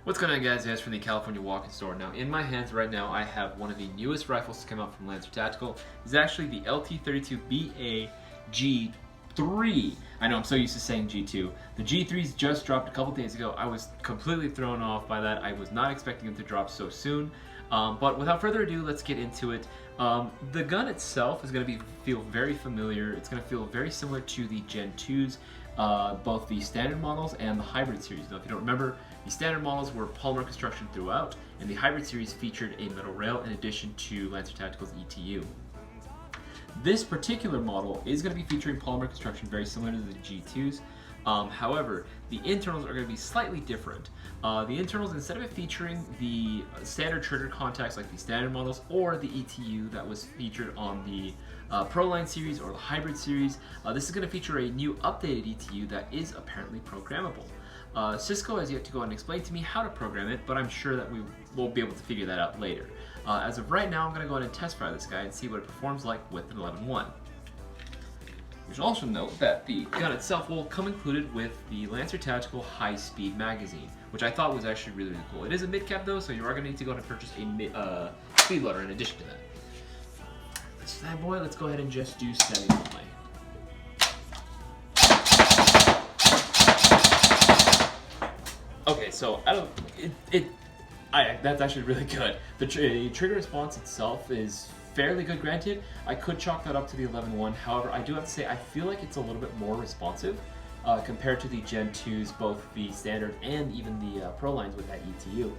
What's going on, guys? Yes, from the California Walk-In Store. Now, in my hands right now, I have one of the newest rifles to come out from Lancer Tactical. It's actually the LT32BA G3. I know, I'm so used to saying G2. The G3's just dropped a couple days ago. I was completely thrown off by that. I was not expecting them to drop so soon. But without further ado, let's get into it. The gun itself is going to feel very familiar. It's going to feel very similar to the Gen 2s, both the standard models and the hybrid series. Now, if you don't remember, the standard models were polymer construction throughout, and the hybrid series featured a metal rail in addition to Lancer Tactical's ETU. This particular model is going to be featuring polymer construction very similar to the G2s. However, the internals are going to be slightly different. The internals, instead of it featuring the standard trigger contacts like the standard models or the ETU that was featured on the Pro Line series or the hybrid series, this is going to feature a new updated ETU that is apparently programmable. Cisco has yet to go and explain to me how to program it, but I'm sure that we will be able to figure that out later. As of right now, I'm going to go ahead and test fire this guy and see what it performs like with an 11.1. You should also note that the gun itself will come included with the Lancer Tactical high-speed magazine, which I thought was actually really, really cool. It is a mid-cap though, so you are going to need to go and purchase a speed loader in addition to that. This bad boy, let's go ahead and just do semi only. Okay, so that's actually really good. The trigger response itself is fairly good, granted. I could chalk that up to the 11.1. However, I do have to say I feel like it's a little bit more responsive compared to the Gen 2s, both the standard and even the Pro lines with that ETU.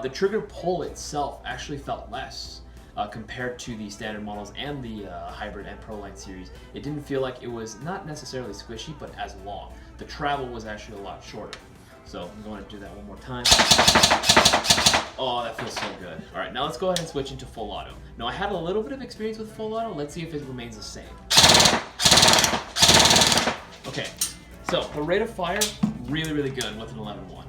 The trigger pull itself actually felt less compared to the standard models and the hybrid and Pro line series. It didn't feel like it was not necessarily squishy, but as long. The travel was actually a lot shorter. So I'm going to do that one more time. Oh, that feels so good. All right, now let's go ahead and switch into full auto. Now, I had a little bit of experience with full auto. Let's see if it remains the same. Okay, so the rate of fire, really, really good with an 11.1.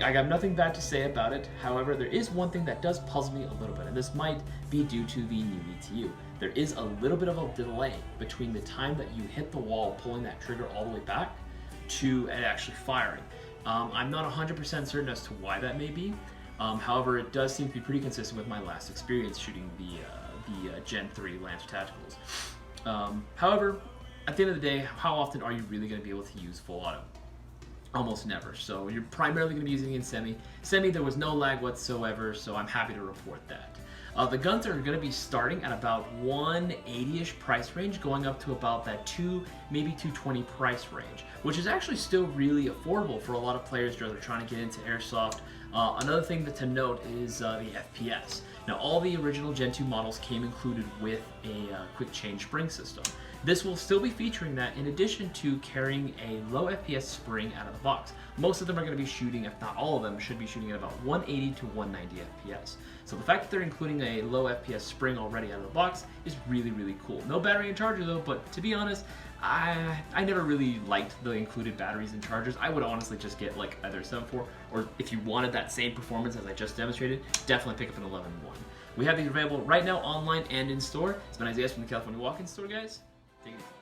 I got nothing bad to say about it. However, there is one thing that does puzzle me a little bit, and this might be due to the new ETU. There is a little bit of a delay between the time that you hit the wall pulling that trigger all the way back to it actually firing. I'm not 100% certain as to why that may be. However, it does seem to be pretty consistent with my last experience shooting the Gen 3 Lancer Tacticals. However, at the end of the day, how often are you really going to be able to use full auto? Almost never. So you're primarily going to be using it in semi. Semi, there was no lag whatsoever, so I'm happy to report that. The guns are going to be starting at about 180-ish price range, going up to about that maybe 220 price range, which is actually still really affordable for a lot of players that are trying to get into Airsoft. Another thing to note is the FPS. Now, all the original Gen 2 models came included with a quick change spring system. This will still be featuring that in addition to carrying a low FPS spring out of the box. Most of them are going to be shooting, if not all of them, should be shooting at about 180 to 190 FPS. So the fact that they're including a low FPS spring already out of the box is really, really cool. No battery and charger though, but to be honest, I never really liked the included batteries and chargers. I would honestly just get like either a 7.4, or if you wanted that same performance as I just demonstrated, definitely pick up an 11.1. We have these available right now online and in store. It's been Isaiah from the California Walk-In Store, guys. Take it easy.